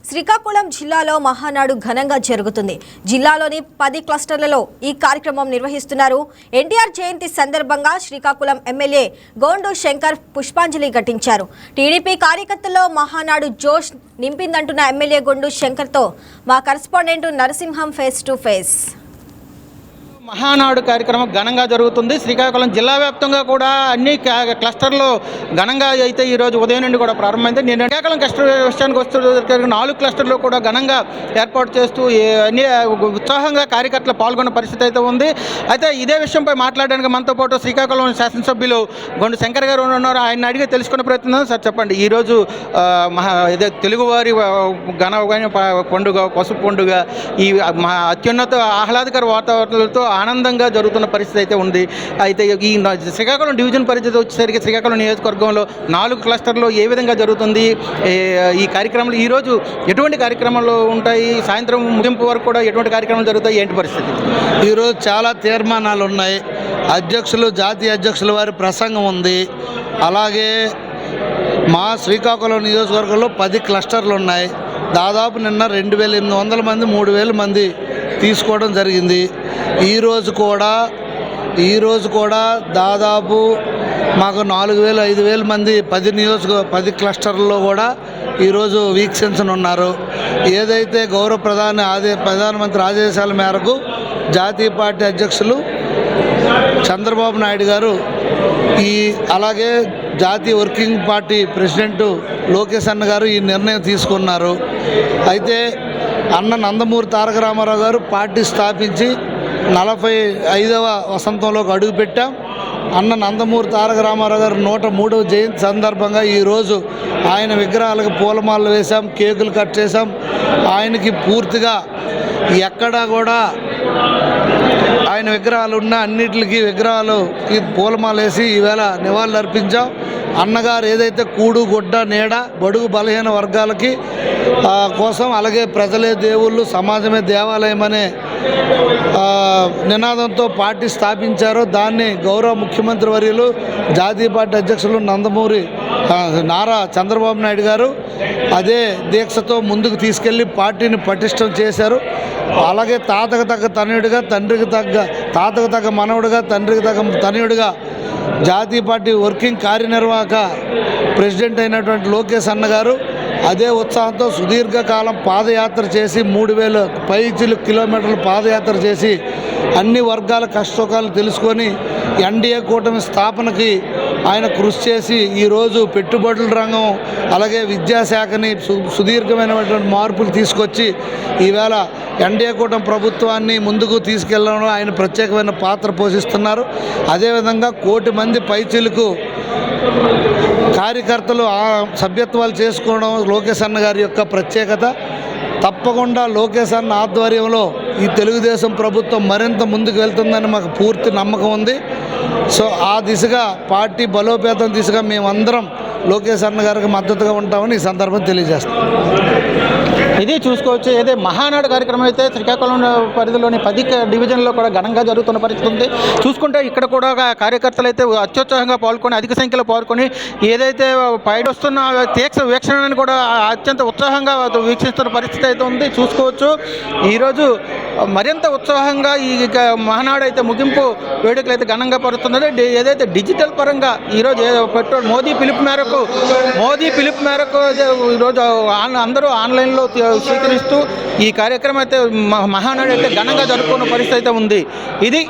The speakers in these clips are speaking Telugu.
శ్రీకాకుళం జిల్లాలో మహానాడు ఘనంగా జరుగుతుంది. జిల్లాలోని 10 క్లస్టర్లలో ఈ కార్యక్రమం నిర్వహిస్తున్నారు. ఎన్టీఆర్ జయంతి సందర్భంగా శ్రీకాకుళం ఎమ్మెల్యే గోండు శంకర్ పుష్పాంజలి ఘటించారు. టీడీపీ కార్యకర్తల్లో మహానాడు జోష్ నింపిందంటున్న ఎమ్మెల్యే గోండు శంకర్తో మా correspondent Narasimham face to face. Mahanadu కార్యక్రమం ఘనంగా జరుగుతుంది. శ్రీకాకుళం జిల్లా వ్యాప్తంగా కూడా అన్ని క్లస్టర్లో ఘనంగా అయితే ఈరోజు ఉదయం నుండి కూడా ప్రారంభమైంది. నేను శ్రీకాకుళం క్లస్టర్ విషయానికి వస్తూ 4 క్లస్టర్లో కూడా ఘనంగా ఏర్పాటు చేస్తూ అన్ని ఉత్సాహంగా కార్యకర్తలు పాల్గొన్న పరిస్థితి అయితే ఉంది. అయితే ఇదే విషయంపై మాట్లాడడానికి మనతో పాటు శ్రీకాకుళం శాసనసభ్యులు గొండు శంకర్ గారు ఉన్నారు. ఆయన అడిగి తెలుసుకునే ప్రయత్నం. సార్ చెప్పండి, ఈరోజు ఇదే తెలుగువారి పండుగ పసుపు పండుగ ఈ అత్యున్నత ఆహ్లాదకర వాతావరణంతో ఆనందంగా జరుగుతున్న పరిస్థితి అయితే ఉంది. అయితే ఈ శ్రీకాకుళం డివిజన్ పరిస్థితి వచ్చేసరికి శ్రీకాకుళం నియోజకవర్గంలో 4 క్లస్టర్లో ఏ విధంగా జరుగుతుంది ఈ కార్యక్రమాలు, ఈరోజు ఎటువంటి కార్యక్రమాలు ఉంటాయి, సాయంత్రం ముగింపు వరకు కూడా ఎటువంటి కార్యక్రమాలు జరుగుతాయి, ఏంటి పరిస్థితి? ఈరోజు చాలా తీర్మానాలు ఉన్నాయి. అధ్యక్షులు, జాతీయ అధ్యక్షుల వారి ప్రసంగం ఉంది. అలాగే మా శ్రీకాకుళం నియోజకవర్గంలో 10 క్లస్టర్లు ఉన్నాయి. దాదాపు నిన్న 2800 మంది 3000 మంది తీసుకోవడం జరిగింది. ఈరోజు కూడా దాదాపు మాకు 4000 5000 మంది 10 క్లస్టర్లలో కూడా ఈరోజు వీక్షించనున్నారు. ఏదైతే గౌరవ ప్రధానమంత్రి ఆదేశాల మేరకు జాతీయ పార్టీ అధ్యక్షులు చంద్రబాబు నాయుడు గారు అలాగే జాతీయ వర్కింగ్ పార్టీ ప్రెసిడెంట్ లోకేష్ అన్న గారు ఈ నిర్ణయం తీసుకున్నారు. అయితే అన్న నందమూరి తారక రామారావు గారు పార్టీ స్థాపించి 45వ వసంతంలోకి అడుగుపెట్టాం. అన్న నందమూరి తారక రామారావు గారు 103వ జయంతి సందర్భంగా ఈరోజు ఆయన విగ్రహాలకు పూలమాలలు వేశాం, కేకులు కట్ చేశాం. ఆయనకి పూర్తిగా ఎక్కడా కూడా ఆయన విగ్రహాలు ఉన్న అన్నిటికీ విగ్రహాలకి పూలమాల వేసి ఈవేళ నివాళులు అర్పించాం. అన్నగారు ఏదైతే కూడు గుడ్డ నీడ బడుగు బలహీన వర్గాలకి కోసం, అలాగే ప్రజలే దేవుళ్ళు సమాజమే దేవాలయం అనే నినాదంతో పార్టీ స్థాపించారో దాన్ని గౌరవ ముఖ్యమంత్రి వర్యులు జాతీయ పార్టీ అధ్యక్షులు నారా చంద్రబాబు నాయుడు గారు అదే దీక్షతో ముందుకు తీసుకెళ్లి పార్టీని పటిష్టం చేశారు. అలాగే తాతకు తగ్గ తనయుడిగా, తండ్రికి తగ్గ తాతకు తగ్గ మనవుడిగా, తండ్రికి తగ్గ తనయుడిగా జాతీయ పార్టీ వర్కింగ్ కార్యనిర్వాహక ప్రెసిడెంట్ అయినటువంటి లోకేష్ అన్న గారు అదే ఉత్సాహంతో సుదీర్ఘకాలం పాదయాత్ర చేసి 3000 కిలోమీటర్లు పాదయాత్ర చేసి అన్ని వర్గాల కష్టసుఖాలు తెలుసుకొని ఎన్డీఏ కూటమి స్థాపనకి ఆయన కృషి చేసి ఈరోజు పెట్టుబడుల రంగం అలాగే విద్యాశాఖని సుదీర్ఘమైనటువంటి మార్పులు తీసుకొచ్చి ఈవేళ ఎన్డీఏ కూటమి ప్రభుత్వాన్ని ముందుకు తీసుకెళ్లడంలో ఆయన ప్రత్యేకమైన పాత్ర పోషిస్తున్నారు. అదేవిధంగా 1 కోటి మంది పైచిలకు కార్యకర్తలు సభ్యత్వాలు చేసుకోవడం లోకేష్ అన్న గారి యొక్క ప్రత్యేకత. తప్పకుండా లోకేష్ అన్న ఆధ్వర్యంలో ఈ తెలుగుదేశం ప్రభుత్వం మరింత ముందుకు వెళ్తుందని మాకు పూర్తి నమ్మకం ఉంది. సో ఆ దిశగా పార్టీ బలోపేతం దిశగా మేమందరం లోకేష్ అన్న గారికి మద్దతుగా ఉంటామని ఈ సందర్భం తెలియజేస్తాం. ఇది చూసుకోవచ్చు. ఏదే మహానాడు కార్యక్రమం అయితే శ్రీకాకుళం పరిధిలోని 10 డివిజన్లో కూడా ఘనంగా జరుగుతున్న పరిస్థితి ఉంది. చూసుకుంటే ఇక్కడ కూడా కార్యకర్తలు అయితే అత్యుత్సాహంగా పాల్గొని అధిక సంఖ్యలో పాల్గొని ఏదైతే పైన వస్తున్న తీక్ష వీక్షణని కూడా అత్యంత ఉత్సాహంగా వీక్షిస్తున్న పరిస్థితి అయితే ఉంది. చూసుకోవచ్చు ఈరోజు మరింత ఉత్సాహంగా ఈ మహానాడు అయితే ముగింపు వేడుకలు అయితే ఘనంగా పడుతున్నది. ఏదైతే డిజిటల్ పరంగా ఈరోజు మోదీ పిలుపు మేరకు ఈరోజు అందరూ ఆన్లైన్లో స్వీకరిస్తూ ఈ కార్యక్రమం అయితే మహానాడు అయితే ఘనంగా జరుపుకున్న పరిస్థితి అయితే ఉంది. ఇది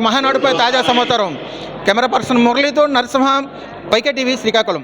మహానాడుపై తాజా సమాచారం. కెమెరా పర్సన్ మురళీతో నరసింహం, వైకే టీవీ, శ్రీకాకుళం.